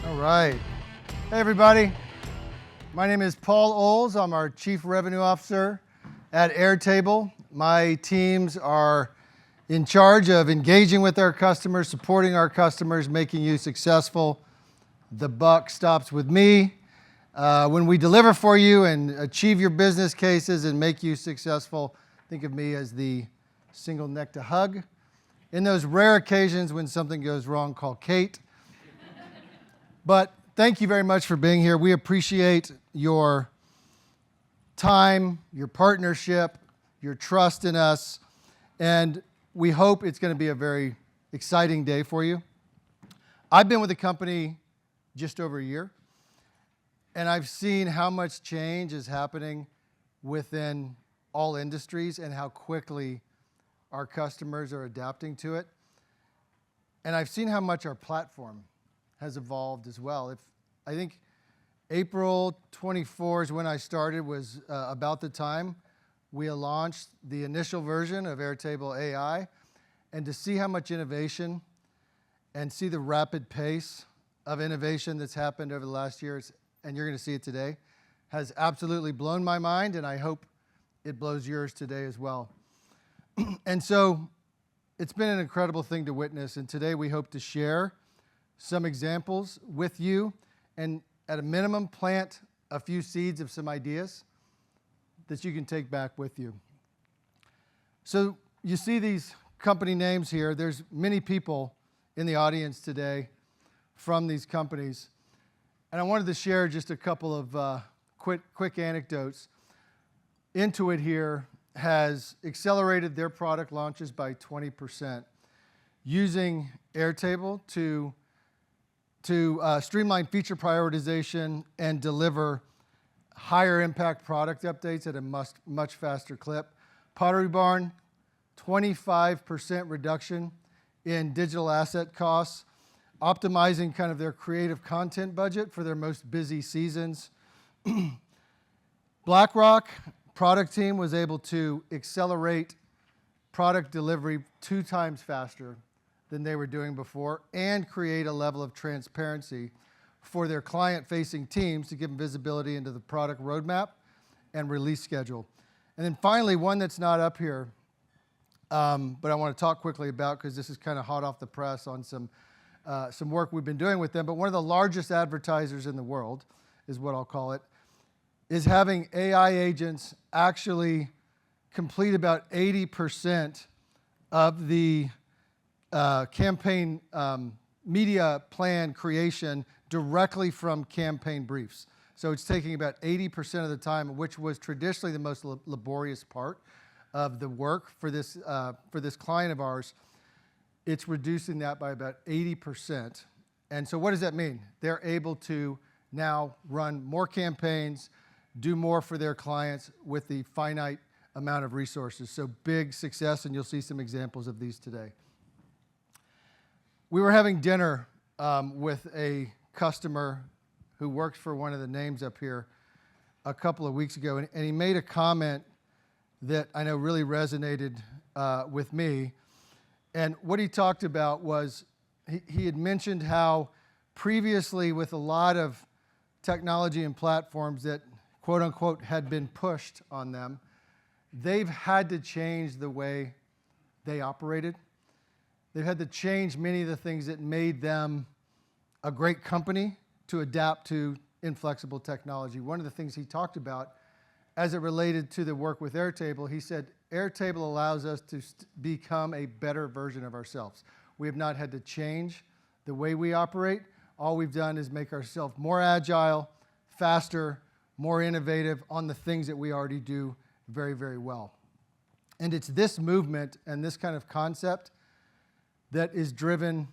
All right. Hey, everybody. My name is Paul Ohls. I'm our Chief Revenue Officer at Airtable. My teams are in charge of engaging with our customers, supporting our customers, making you successful. The buck stops with me. When we deliver for you and achieve your business cases and make you successful, think of me as the single neck to hug. In those rare occasions when something goes wrong, call Kate. But thank you very much for being here. We appreciate your time, your partnership, your trust in us, and we hope it's going to be a very exciting day for you. I've been with the company just over a year, and I've seen how much change is happening within all industries and how quickly our customers are adapting to it. And I've seen how much our platform has evolved as well. I think April 24 is when I started, was about the time we launched the initial version of Airtable AI. And to see how much innovation and see the rapid pace of innovation that's happened over the last years, and you're going to see it today, has absolutely blown my mind, and I hope it blows yours today as well. And so it's been an incredible thing to witness, and today we hope to share some examples with you, and at a minimum, plant a few seeds of some ideas that you can take back with you. So you see these company names here. There's many people in the audience today from these companies, and I wanted to share just a couple of quick anecdotes. Intuit here has accelerated their product launches by 20% using Airtable to streamline feature prioritization and deliver higher impact product updates at a much faster clip. Pottery Barn, 25% reduction in digital asset costs, optimizing kind of their creative content budget for their most busy seasons. BlackRock product team was able to accelerate product delivery 2 times faster than they were doing before and create a level of transparency for their client-facing teams to give them visibility into the product roadmap and release schedule. And then finally, one that's not up here, but I want to talk quickly about because this is kind of hot off the press on some work we've been doing with them, but one of the largest advertisers in the world, is what I'll call it, is having AI agents actually complete about 80% of the campaign media plan creation directly from campaign briefs. So it's taking about 80% of the time, which was traditionally the most laborious part of the work for this client of ours. It's reducing that by about 80%. And so what does that mean? They're able to now run more campaigns, do more for their clients with the finite amount of resources. So big success, and you'll see some examples of these today. We were having dinner with a customer who works for one of the names up here a couple of weeks ago, and he made a comment that I know really resonated with me. And what he talked about was he had mentioned how previously with a lot of technology and platforms that quote unquote had been pushed on them, they've had to change the way they operated. They've had to change many of the things that made them a great company to adapt to inflexible technology. One of the things he talked about as it related to the work with Airtable, he said, Airtable allows us to become a better version of ourselves. We have not had to change the way we operate. All we've done is make ourselves more agile, faster, more innovative on the things that we already do very, very well. And it's this movement and this kind of concept that is driven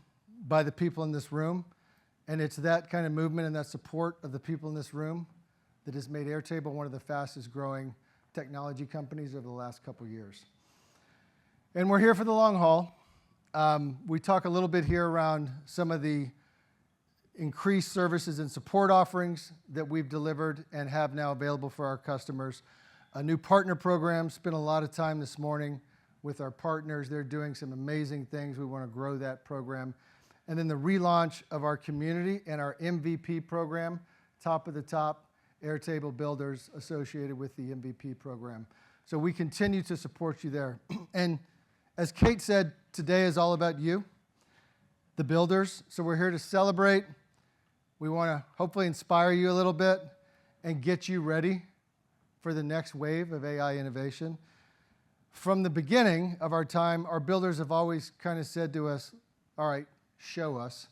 by the people in this room. And it's that kind of movement and that support of the people in this room that has made Airtable one of the fastest growing technology companies over the last couple of years. And we're here for the long haul. We talk a little bit here around some of the increased services and support offerings that we've delivered and have now available for our customers. A new partner program, spent a lot of time this morning with our partners. They're doing some amazing things. We want to grow that program. and then the relaunch of our community and our MVP program, top of the top Airtable builders associated with the MVP program. So we continue to support you there. And as Kate said, today is all about you, the builders. So we're here to celebrate. We want to hopefully inspire you a little bit and get you ready for the next wave of AI innovation. From the beginning of our time, our builders have always kind of said to us, all right, show us,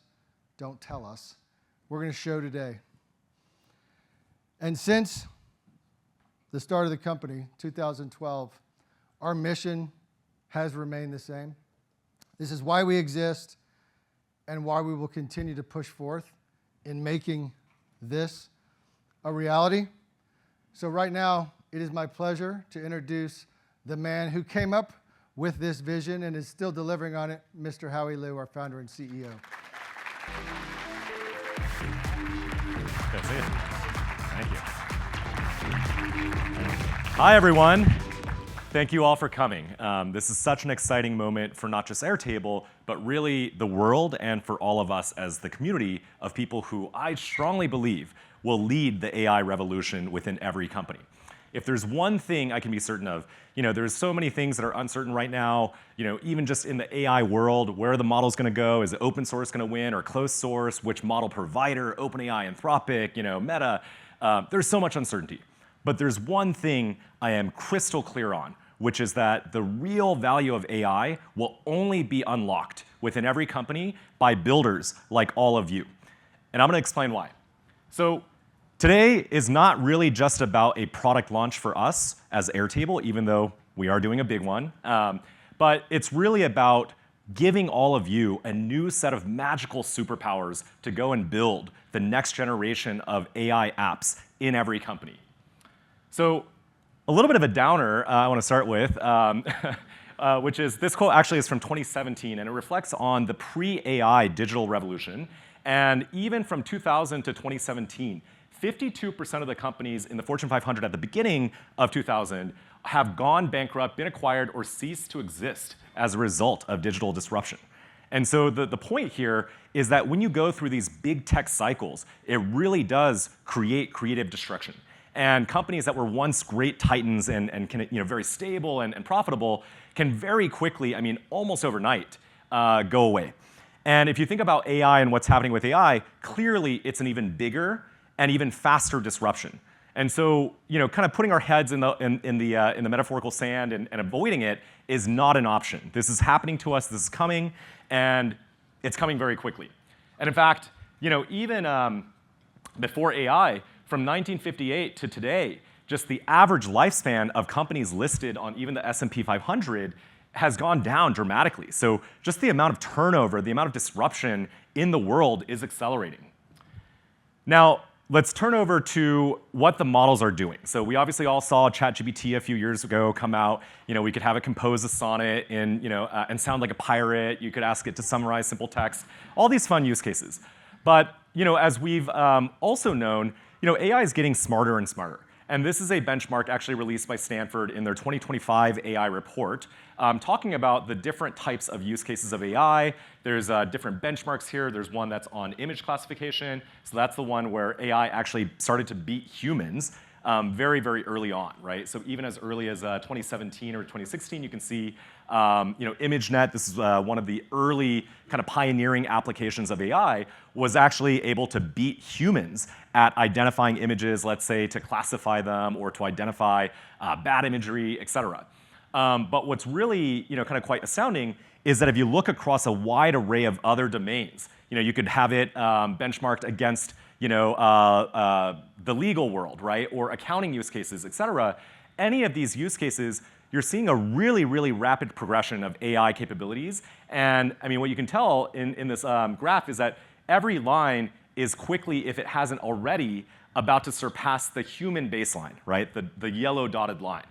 don't tell us. We're going to show today. And since the start of the company, 2012, our mission has remained the same. This is why we exist and why we will continue to push forth in making this a reality. So right now, it is my pleasure to introduce the man who came up with this vision and is still delivering on it, Mr. Howie Liu, our founder and CEO. That's it. Thank you. Hi, everyone. Thank you all for coming. This is such an exciting moment for not just Airtable, but really the world and for all of us as the community of people who I strongly believe will lead the AI revolution within every company. If there's one thing I can be certain of, there's so many things that are uncertain right now, even just in the AI world, where the model's going to go, is it open source going to win or closed source, which model provider, OpenAI, Anthropic, Meta, there's so much uncertainty. But there's one thing I am crystal clear on, which is that the real value of AI will only be unlocked within every company by builders like all of you. And I'm going to explain why. So today is not really just about a product launch for us as Airtable, even though we are doing a big one, but it's really about giving all of you a new set of magical superpowers to go and build the next generation of AI apps in every company. So a little bit of a downer I want to start with, which is this quote actually is from 2017, and it reflects on the pre-AI digital revolution. And even from 2000 to 2017, 52% of the companies in the Fortune 500 at the beginning of 2000 have gone bankrupt, been acquired, or ceased to exist as a result of digital disruption. And so the point here is that when you go through these big tech cycles, it really does create creative destruction. And companies that were once great titans and can, very stable and profitable can very quickly, almost overnight, go away. And if you think about AI and what's happening with AI, clearly it's an even bigger and even faster disruption. And so, kind of putting our heads in the metaphorical sand and avoiding it is not an option. This is happening to us. This is coming, and it's coming very quickly. And in fact, even before AI, from 1958 to today, just the average lifespan of companies listed on even the S&P 500 has gone down dramatically. So just the amount of turnover, the amount of disruption in the world is accelerating. Now, let's turn over to what the models are doing. So we obviously all saw ChatGPT a few years ago come out. We could have it compose a sonnet and sound like a pirate. You could ask it to summarize simple text. All these fun use cases. But as we've also known, AI is getting smarter and smarter. And this is a benchmark actually released by Stanford in their 2025 AI report, talking about the different types of use cases of AI. There's different benchmarks here. There's one that's on image classification. So that's the one where AI actually started to beat humans very, very early on, right? So even as early as 2017 or 2016, you can see ImageNet, this is one of the early kind of pioneering applications of AI, was actually able to beat humans at identifying images, let's say, to classify them or to identify bad imagery, et cetera. But what's really kind of quite astounding is that if you look across a wide array of other domains, you could have it benchmarked against the legal world, right, or accounting use cases, et cetera. Any of these use cases, you're seeing a really, really rapid progression of AI capabilities. And what you can tell in this graph is that every line is quickly, if it hasn't already, about to surpass the human baseline, right? The yellow dotted line.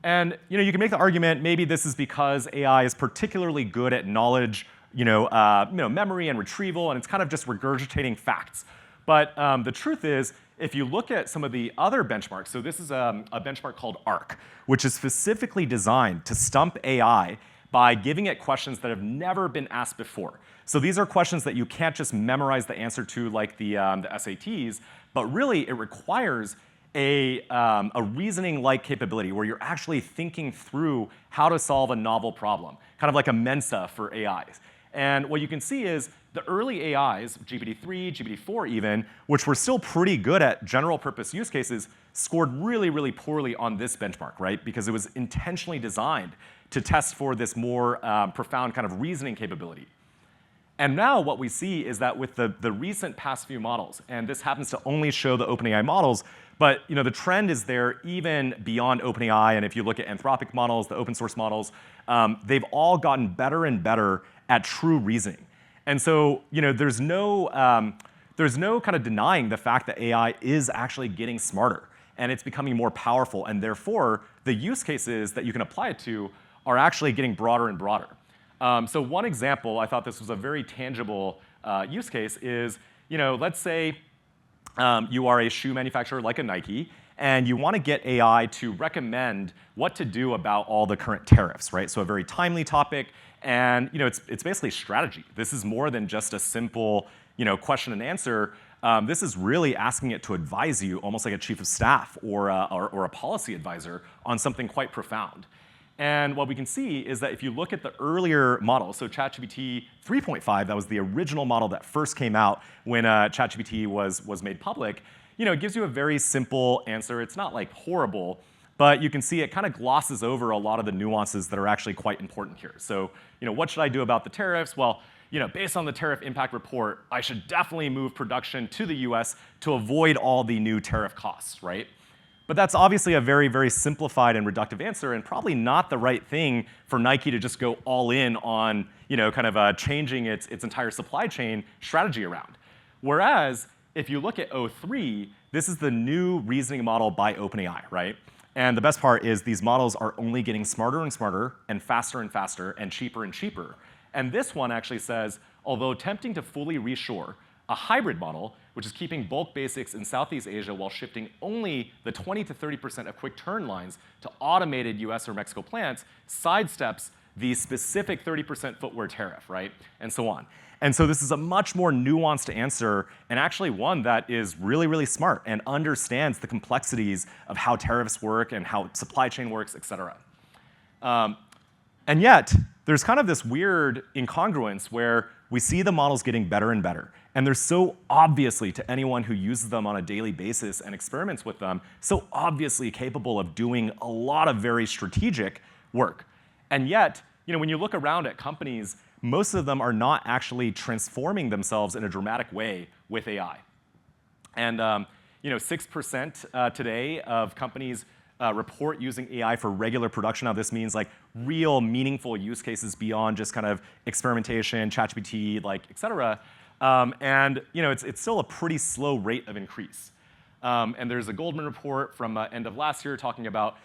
And you can make the argument maybe this is because AI is particularly good at knowledge, memory and retrieval, and it's kind of just regurgitating facts. But the truth is, if you look at some of the other benchmarks, so this is a benchmark called ARC, which is specifically designed to stump AI by giving it questions that have never been asked before. So these are questions that you can't just memorize the answer to like the SATs, but really it requires a reasoning-like capability where you're actually thinking through how to solve a novel problem, kind of like a Mensa for AIs. And what you can see is the early AIs, GPT-3, GPT-4 even, which were still pretty good at general purpose use cases, scored really, really poorly on this benchmark, right? Because it was intentionally designed to test for this more profound kind of reasoning capability. And now what we see is that with the recent past few models, and this happens to only show the OpenAI models, but the trend is there even beyond OpenAI, and if you look at Anthropic models, the open source models, they've all gotten better and better at true reasoning. And so there's no kind of denying the fact that AI is actually getting smarter, and it's becoming more powerful, and therefore the use cases that you can apply it to are actually getting broader and broader. So one example, I thought this was a very tangible use case, is let's say you are a shoe manufacturer like a Nike, and you want to get AI to recommend what to do about all the current tariffs, right? So a very timely topic, and it's basically strategy. This is more than just a simple question and answer. This is really asking it to advise you, almost like a chief of staff or a policy advisor, on something quite profound. And what we can see is that if you look at the earlier models, so ChatGPT 3.5, that was the original model that first came out when ChatGPT was made public, it gives you a very simple answer. It's not like horrible, but you can see it kind of glosses over a lot of the nuances that are actually quite important here. So what should I do about the tariffs? Well, based on the tariff impact report, I should definitely move production to the US to avoid all the new tariff costs, right? But that's obviously a very, very simplified and reductive answer, and probably not the right thing for Nike to just go all in on kind of changing its entire supply chain strategy around. Whereas, if you look at O3, this is the new reasoning model by OpenAI, right? And the best part is these models are only getting smarter and smarter, and faster, and cheaper. And this one actually says, although attempting to fully reshore, a hybrid model, which is keeping bulk basics in Southeast Asia while shifting only the 20 to 30% of quick turn lines to automated US or Mexico plants, sidesteps the specific 30% footwear tariff, right? And so on. And so this is a much more nuanced answer, and actually one that is really, really smart and understands the complexities of how tariffs work and how supply chain works, et cetera. And yet, there's kind of this weird incongruence where we see the models getting better and better. And they're so obviously, to anyone who uses them on a daily basis and experiments with them, so obviously capable of doing a lot of very strategic work. And yet, when you look around at companies, most of them are not actually transforming themselves in a dramatic way with AI. And 6% today of companies report using AI for regular production. Now this means like real meaningful use cases beyond just kind of experimentation, ChatGPT, et cetera. And it's still a pretty slow rate of increase. And there's a Goldman report from end of last year talking about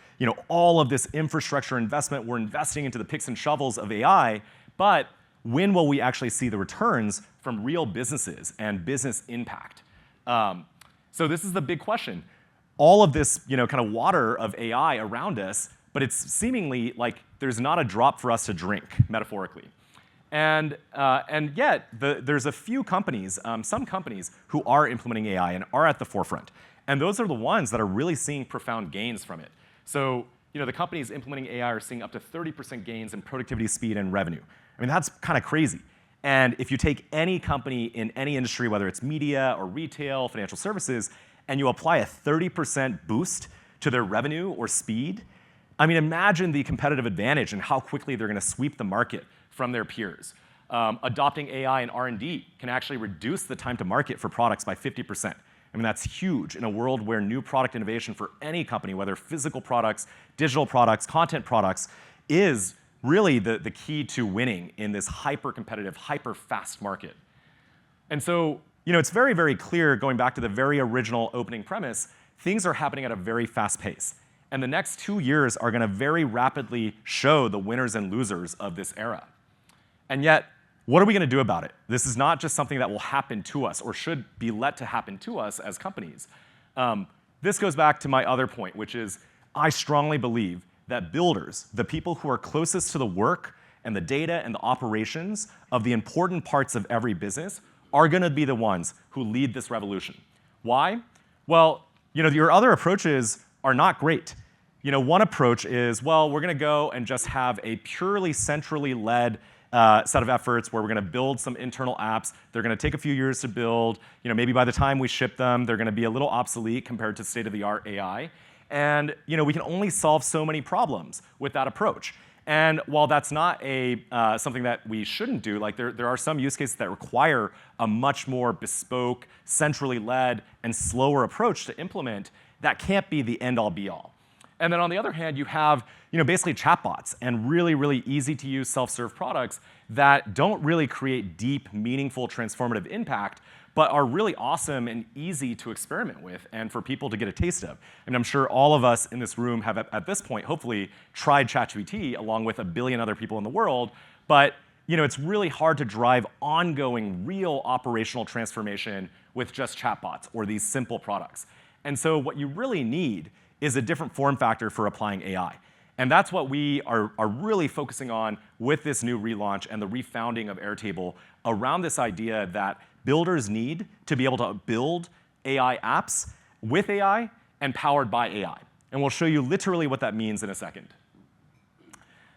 all of this infrastructure investment we're investing into the picks and shovels of AI, but when will we actually see the returns from real businesses and business impact? So this is the big question. All of this kind of water of AI around us, but it's seemingly like there's not a drop for us to drink, metaphorically. And yet, there's a few companies, some companies, who are implementing AI and are at the forefront. And those are the ones that are really seeing profound gains from it. So the companies implementing AI are seeing up to 30% gains in productivity, speed, and revenue. I mean, that's kind of crazy. And if you take any company in any industry, whether it's media or retail, financial services, and you apply a 30% boost to their revenue or speed, I mean, imagine the competitive advantage and how quickly they're going to sweep the market from their peers. Adopting AI in R&D can actually reduce the time to market for products by 50%. I mean, that's huge in a world where new product innovation for any company, whether physical products, digital products, content products, is really the key to winning in this hyper-competitive, hyper-fast market. And so, it's very, very clear, going back to the very original opening premise, things are happening at a very fast pace. And the next 2 years are going to very rapidly show the winners and losers of this era. And yet, what are we going to do about it? This is not just something that will happen to us or should be let to happen to us as companies. This goes back to my other point, which is I strongly believe that builders, the people who are closest to the work and the data and the operations of the important parts of every business are going to be the ones who lead this revolution. Why? Well, your other approaches are not great. One approach is, well, we're going to go and just have a purely centrally led set of efforts where we're going to build some internal apps. They're going to take a few years to build. Maybe by the time we ship them, they're going to be a little obsolete compared to state-of-the-art AI. And we can only solve so many problems with that approach. And while that's not something that we shouldn't do, like there are some use cases that require a much more bespoke, centrally led, and slower approach to implement, that can't be the end-all be-all. And then on the other hand, you have basically chatbots and really, really easy to use self-serve products that don't really create deep, meaningful, transformative impact, but are really awesome and easy to experiment with and for people to get a taste of. And I'm sure all of us in this room have, at this point, hopefully tried ChatGPT along with a billion other people in the world, but it's really hard to drive ongoing, real operational transformation with just chatbots or these simple products. And so what you really need is a different form factor for applying AI. And that's what we are really focusing on with this new relaunch and the refounding of Airtable around this idea that builders need to be able to build AI apps with AI and powered by AI. And we'll show you literally what that means in a second.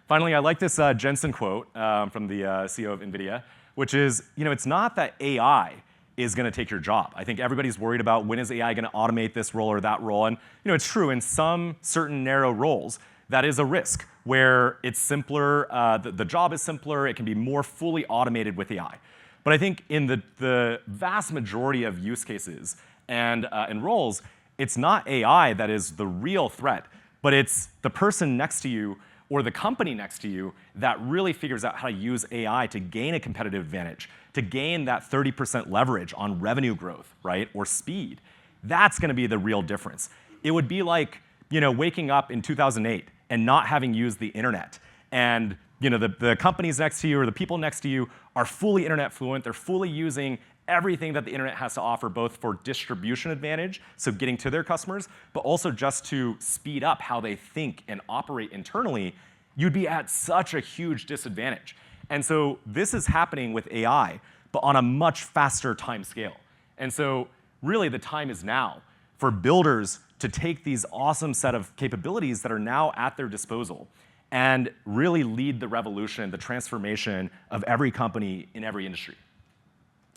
Finally, I like this Jensen quote from the CEO of NVIDIA, which is, it's not that AI is going to take your job. I think everybody's worried about when is AI going to automate this role or that role. And it's true, in some certain narrow roles, that is a risk where it's simpler, the job is simpler, it can be more fully automated with AI. But I think in the vast majority of use cases and roles, it's not AI that is the real threat, but it's the person next to you or the company next to you that really figures out how to use AI to gain a competitive advantage, to gain that 30% leverage on revenue growth, right, or speed. That's going to be the real difference. It would be like waking up in 2008 and not having used the internet. And the companies next to you or the people next to you are fully internet fluent. They're fully using everything that the internet has to offer, both for distribution advantage, so getting to their customers, but also just to speed up how they think and operate internally. You'd be at such a huge disadvantage. And so this is happening with AI, but on a much faster time scale. And so really the time is now for builders to take these awesome set of capabilities that are now at their disposal and really lead the revolution, the transformation of every company in every industry.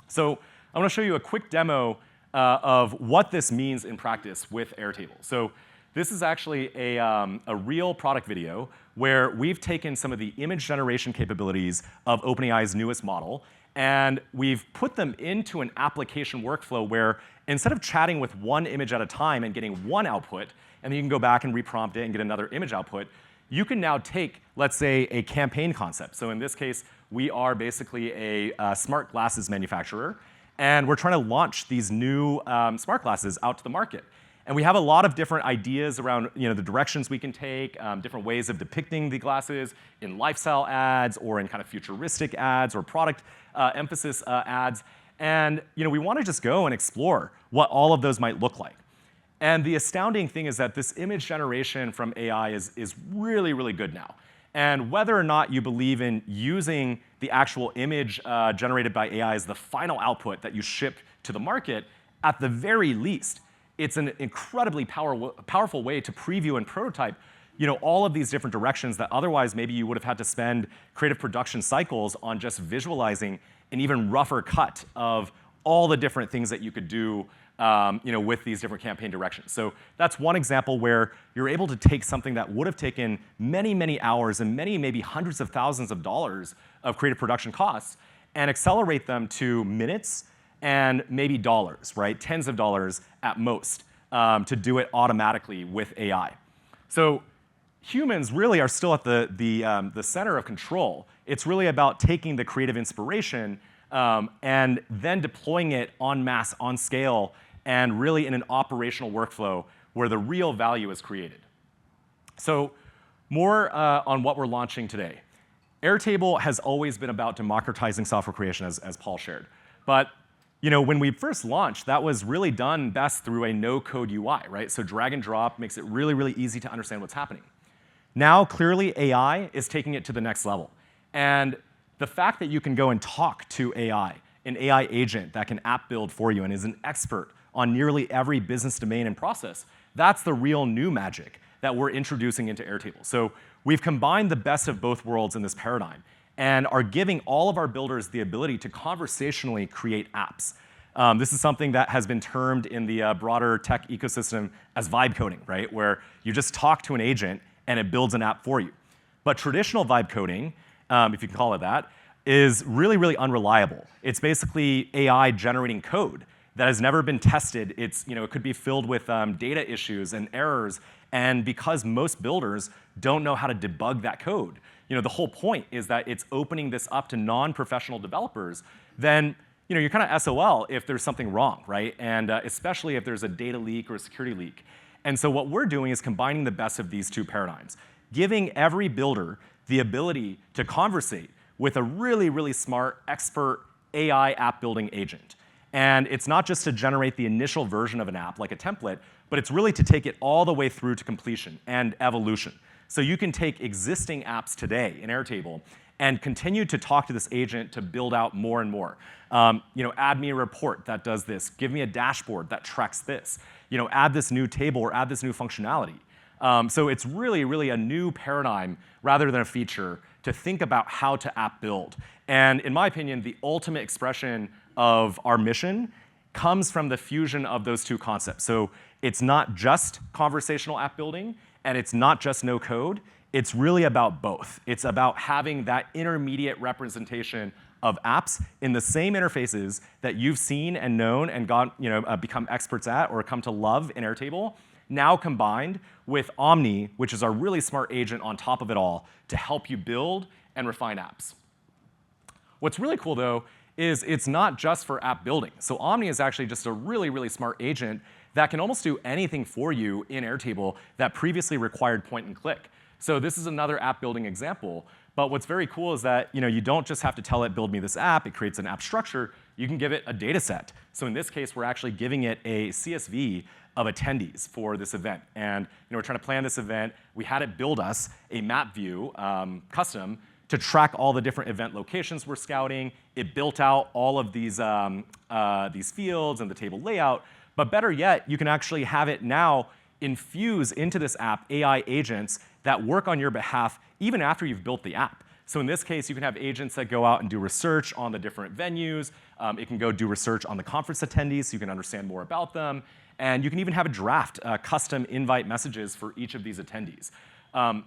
So I want to show you a quick demo of what this means in practice with Airtable. So this is actually a real product video where we've taken some of the image generation capabilities of OpenAI's newest model, and we've put them into an application workflow where instead of chatting with one image at a time and getting one output, and then you can go back and reprompt it and get another image output, you can now take, let's say, a campaign concept. So in this case, we are basically a smart glasses manufacturer, and we're trying to launch these new smart glasses out to the market. And we have a lot of different ideas around the directions we can take, different ways of depicting the glasses in lifestyle ads or in kind of futuristic ads or product emphasis ads. And we want to just go and explore what all of those might look like. And the astounding thing is that this image generation from AI is really, really good now. And whether or not you believe in using the actual image generated by AI as the final output that you ship to the market, at the very least, it's an incredibly powerful way to preview and prototype all of these different directions that otherwise maybe you would have had to spend creative production cycles on just visualizing an even rougher cut of all the different things that you could do with these different campaign directions. So that's one example where you're able to take something that would have taken many, many hours and maybe hundreds of thousands of dollars of creative production costs and accelerate them to minutes and maybe dollars, right? Tens of dollars at most to do it automatically with AI. So humans really are still at the center of control. It's really about taking the creative inspiration and then deploying it en masse, on scale, and really in an operational workflow where the real value is created. So more on what we're launching today. Airtable has always been about democratizing software creation, as Paul shared. But when we first launched, that was really done best through a no-code UI, right? So drag and drop makes it really, really easy to understand what's happening. Now, clearly, AI is taking it to the next level. And the fact that you can go and talk to AI, an AI agent that can app build for you and is an expert on nearly every business domain and process, that's the real new magic that we're introducing into Airtable. So we've combined the best of both worlds in this paradigm and are giving all of our builders the ability to conversationally create apps. This is something that has been termed in the broader tech ecosystem as vibe coding, right? Where you just talk to an agent and it builds an app for you. But traditional vibe coding, if you can call it that, is really, really unreliable. It's basically AI generating code that has never been tested. It could be filled with data issues and errors. And because most builders don't know how to debug that code, the whole point is that it's opening this up to non-professional developers, then you're kind of SOL if there's something wrong, right? And especially if there's a data leak or a security leak. And so what we're doing is combining the best of these two paradigms, giving every builder the ability to conversate with a really, really smart, expert AI app building agent. And it's not just to generate the initial version of an app like a template, but it's really to take it all the way through to completion and evolution. So you can take existing apps today in Airtable and continue to talk to this agent to build out more and more. Add me a report that does this. Give me a dashboard that tracks this. Add this new table or add this new functionality. So it's really, really a new paradigm rather than a feature to think about how to app build. And in my opinion, the ultimate expression of our mission comes from the fusion of those two concepts. So it's not just conversational app building, and it's not just no code. It's really about both. It's about having that intermediate representation of apps in the same interfaces that you've seen and known and become experts at or come to love in Airtable, now combined with Omni, which is our really smart agent on top of it all to help you build and refine apps. What's really cool, though, is it's not just for app building. So Omni is actually just a really, really smart agent that can almost do anything for you in Airtable that previously required point and click. So this is another app building example. But what's very cool is that you don't just have to tell it, build me this app. It creates an app structure. You can give it a data set. So in this case, we're actually giving it a CSV of attendees for this event. And we're trying to plan this event. We had it build us a map view, custom, to track all the different event locations we're scouting. It built out all of these fields and the table layout. But better yet, you can actually have it now infuse into this app AI agents that work on your behalf even after you've built the app. So in this case, you can have agents that go out and do research on the different venues. It can go do research on the conference attendees so you can understand more about them. And you can even have a draft custom invite messages for each of these attendees. And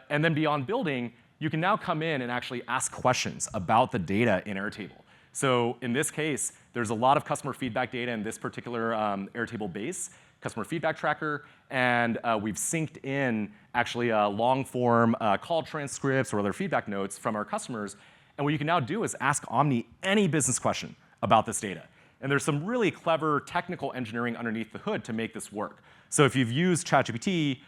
then beyond building, you can now come in and actually ask questions about the data in Airtable. So in this case, there's a lot of customer feedback data in this particular Airtable base, customer feedback tracker, and we've synced in actually long-form call transcripts or other feedback notes from our customers. And what you can now do is ask Omni any business question about this data. And there's some really clever technical engineering underneath the hood to make this work. So if you've used ChatGPT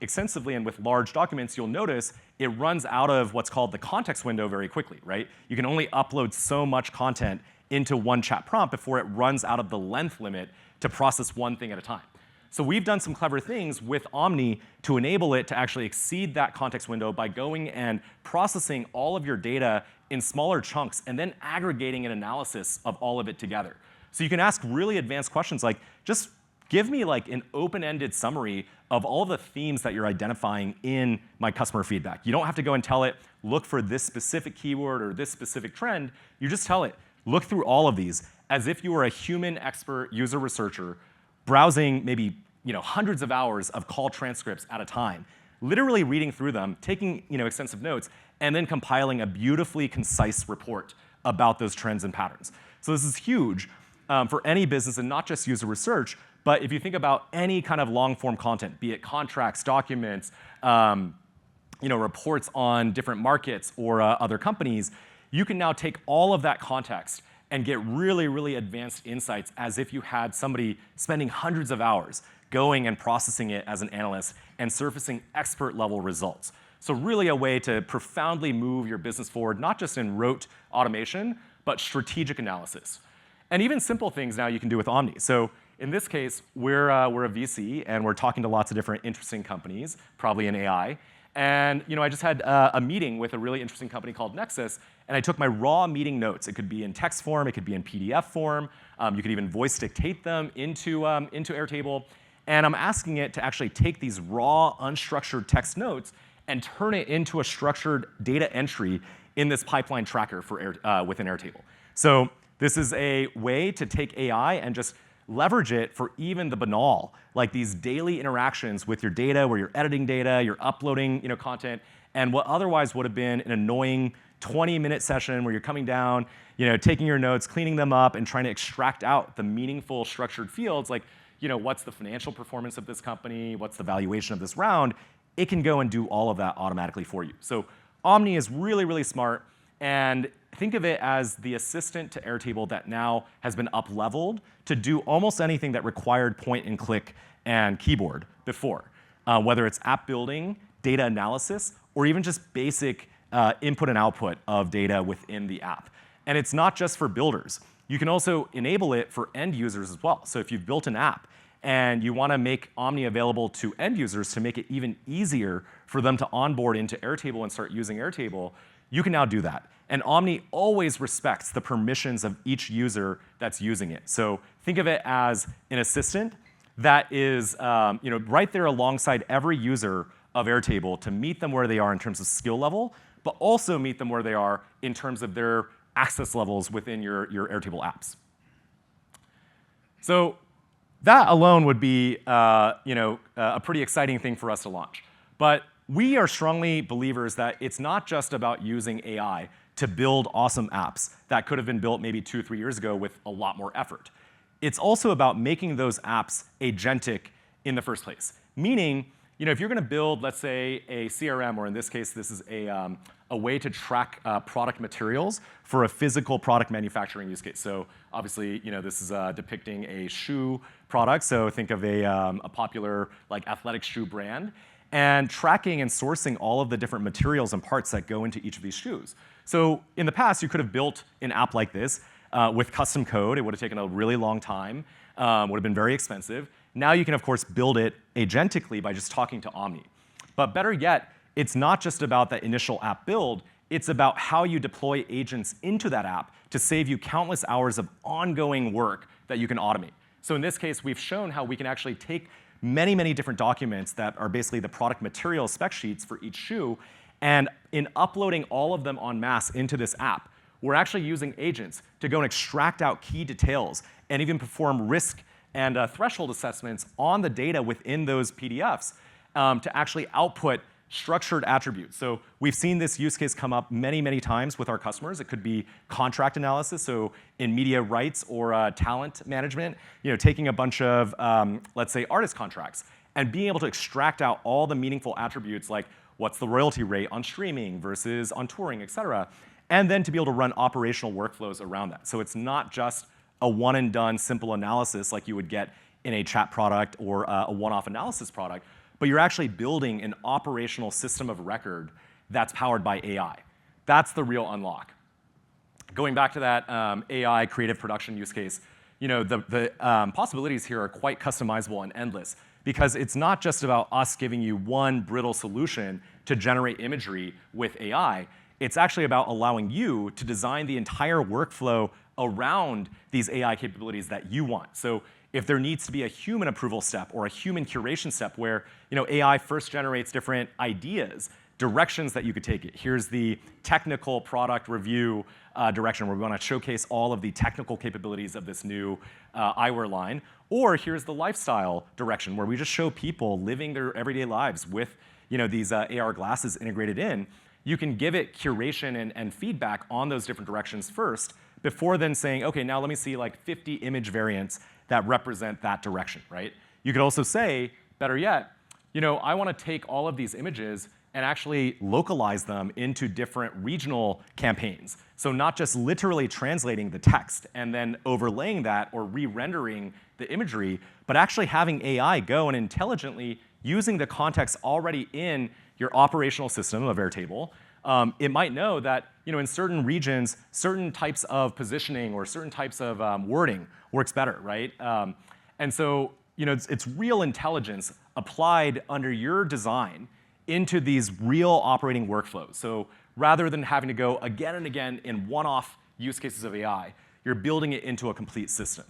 extensively and with large documents, you'll notice it runs out of what's called the context window very quickly, right? You can only upload so much content into one chat prompt before it runs out of the length limit to process one thing at a time. So we've done some clever things with Omni to enable it to actually exceed that context window by going and processing all of your data in smaller chunks and then aggregating an analysis of all of it together. So you can ask really advanced questions like, just give me like an open-ended summary of all the themes that you're identifying in my customer feedback. You don't have to go and tell it, look for this specific keyword or this specific trend. You just tell it, look through all of these as if you were a human expert user researcher browsing maybe hundreds of hours of call transcripts at a time, literally reading through them, taking extensive notes, and then compiling a beautifully concise report about those trends and patterns. So this is huge for any business and not just user research, but if you think about any kind of long-form content, be it contracts, documents, reports on different markets or other companies, you can now take all of that context and get really, really advanced insights as if you had somebody spending hundreds of hours going and processing it as an analyst and surfacing expert-level results. So really a way to profoundly move your business forward, not just in rote automation, but strategic analysis. And even simple things now you can do with Omni. So in this case, we're a VC, and we're talking to lots of different interesting companies, probably in AI. And I just had a meeting with a really interesting company called Nexus, and I took my raw meeting notes. It could be in text form, it could be in PDF form. You could even voice dictate them into Airtable. And I'm asking it to actually take these raw, unstructured text notes and turn it into a structured data entry in this pipeline tracker within Airtable. So this is a way to take AI and just leverage it for even the banal, like these daily interactions with your data, where you're editing data, you're uploading content, and what otherwise would have been an annoying 20-minute session where you're coming down, taking your notes, cleaning them up, and trying to extract out the meaningful structured fields, like what's the financial performance of this company, what's the valuation of this round. It can go and do all of that automatically for you. So Omni is really, really smart, and think of it as the assistant to Airtable that now has been up-leveled to do almost anything that required point and click and keyboard before, whether it's app building, data analysis, or even just basic input and output of data within the app. And it's not just for builders. You can also enable it for end users as well. So if you've built an app and you want to make Omni available to end users to make it even easier for them to onboard into Airtable and start using Airtable, you can now do that. And Omni always respects the permissions of each user that's using it. So think of it as an assistant that is right there alongside every user of Airtable to meet them where they are in terms of skill level, but also meet them where they are in terms of their access levels within your Airtable apps. So that alone would be a pretty exciting thing for us to launch. But we are strongly believers that it's not just about using AI to build awesome apps that could have been built maybe 2 or 3 years ago with a lot more effort. It's also about making those apps agentic in the first place. Meaning, if you're going to build, let's say, a CRM, or in this case, this is a way to track product materials for a physical product manufacturing use case. So obviously, this is depicting a shoe product. So think of a popular athletic shoe brand, and tracking and sourcing all of the different materials and parts that go into each of these shoes. So in the past, you could have built an app like this with custom code. It would have taken a really long time, would have been very expensive. Now you can, of course, build it agentically by just talking to Omni. But better yet, it's not just about that initial app build. It's about how you deploy agents into that app to save you countless hours of ongoing work that you can automate. So in this case, we've shown how we can actually take many, many different documents that are basically the product material spec sheets for each shoe, and in uploading all of them en masse into this app, we're actually using agents to go and extract out key details and even perform risk and threshold assessments on the data within those PDFs to actually output structured attributes. So we've seen this use case come up many, many times with our customers. It could be contract analysis, so in media rights or talent management, taking a bunch of, let's say, artist contracts and being able to extract out all the meaningful attributes like what's the royalty rate on streaming versus on touring, et cetera, and then to be able to run operational workflows around that. So it's not just a one-and-done simple analysis like you would get in a chat product or a one-off analysis product, but you're actually building an operational system of record that's powered by AI. That's the real unlock. Going back to that AI creative production use case, the possibilities here are quite customizable and endless, because it's not just about us giving you one brittle solution to generate imagery with AI. It's actually about allowing you to design the entire workflow around these AI capabilities that you want. So if there needs to be a human approval step or a human curation step where AI first generates different ideas, directions that you could take it. Here's the technical product review direction where we want to showcase all of the technical capabilities of this new eyewear line. Or here's the lifestyle direction where we just show people living their everyday lives with these AR glasses integrated in. You can give it curation and feedback on those different directions first before then saying, okay, now let me see 50 image variants that represent that direction, right? You could also say, better yet, I want to take all of these images and actually localize them into different regional campaigns. So not just literally translating the text and then overlaying that or re-rendering the imagery, but actually having AI go and intelligently using the context already in your operational system of Airtable. It might know that in certain regions, certain types of positioning or certain types of wording works better, right? And so it's real intelligence applied under your design into these real operating workflows. So rather than having to go again and again in one-off use cases of AI, you're building it into a complete system.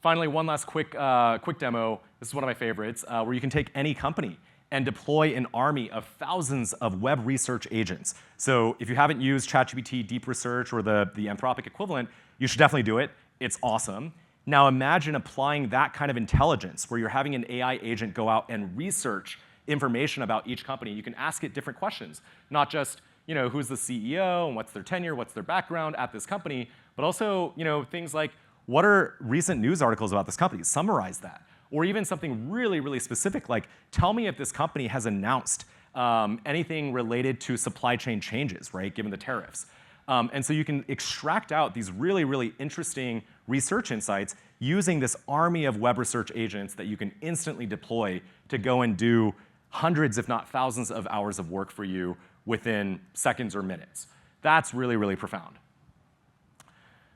Finally, one last quick demo. This is one of my favorites, where you can take any company and deploy an army of thousands of web research agents. So if you haven't used ChatGPT Deep Research or the Anthropic equivalent, you should definitely do it. It's awesome. Now imagine applying that kind of intelligence where you're having an AI agent go out and research information about each company. You can ask it different questions, not just who's the CEO and what's their tenure, what's their background at this company, but also things like what are recent news articles about this company? Summarize that. Or even something really, really specific, like tell me if this company has announced anything related to supply chain changes, right, given the tariffs. And so you can extract out these really, really interesting research insights using this army of web research agents that you can instantly deploy to go and do hundreds, if not thousands of hours of work for you within seconds or minutes. That's really, really profound.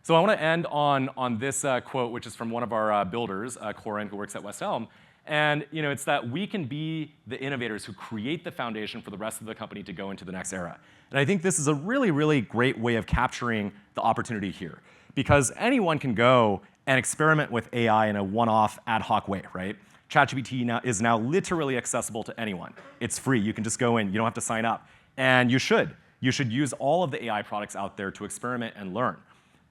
So I want to end on this quote, which is from one of our builders, Corin, who works at West Elm. And it's that we can be the innovators who create the foundation for the rest of the company to go into the next era. And I think this is a really, really great way of capturing the opportunity here. Because anyone can go and experiment with AI in a one-off ad hoc way, right? ChatGPT is now literally accessible to anyone. It's free. You can just go in. You don't have to sign up. And you should. You should use all of the AI products out there to experiment and learn.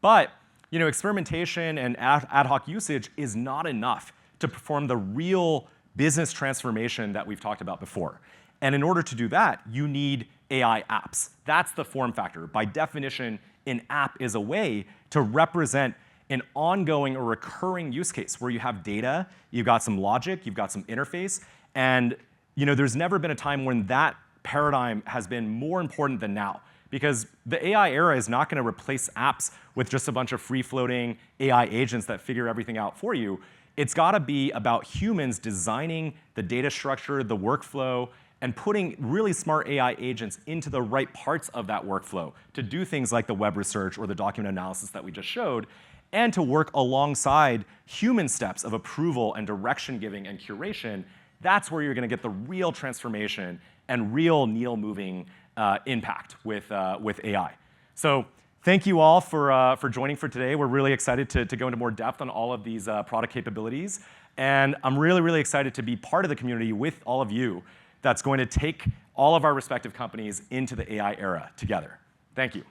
But experimentation and ad hoc usage is not enough to perform the real business transformation that we've talked about before. And in order to do that, you need AI apps. That's the form factor. By definition, an app is a way to represent an ongoing or recurring use case where you have data, you've got some logic, you've got some interface, and there's never been a time when that paradigm has been more important than now. Because the AI era is not going to replace apps with just a bunch of free-floating AI agents that figure everything out for you. It's got to be about humans designing the data structure, the workflow, and putting really smart AI agents into the right parts of that workflow to do things like the web research or the document analysis that we just showed, and to work alongside human steps of approval and direction giving and curation. That's where you're going to get the real transformation and real needle-moving impact with AI. So thank you all for joining for today. We're really excited to go into more depth on all of these product capabilities. And I'm really, really excited to be part of the community with all of you that's going to take all of our respective companies into the AI era together. Thank you.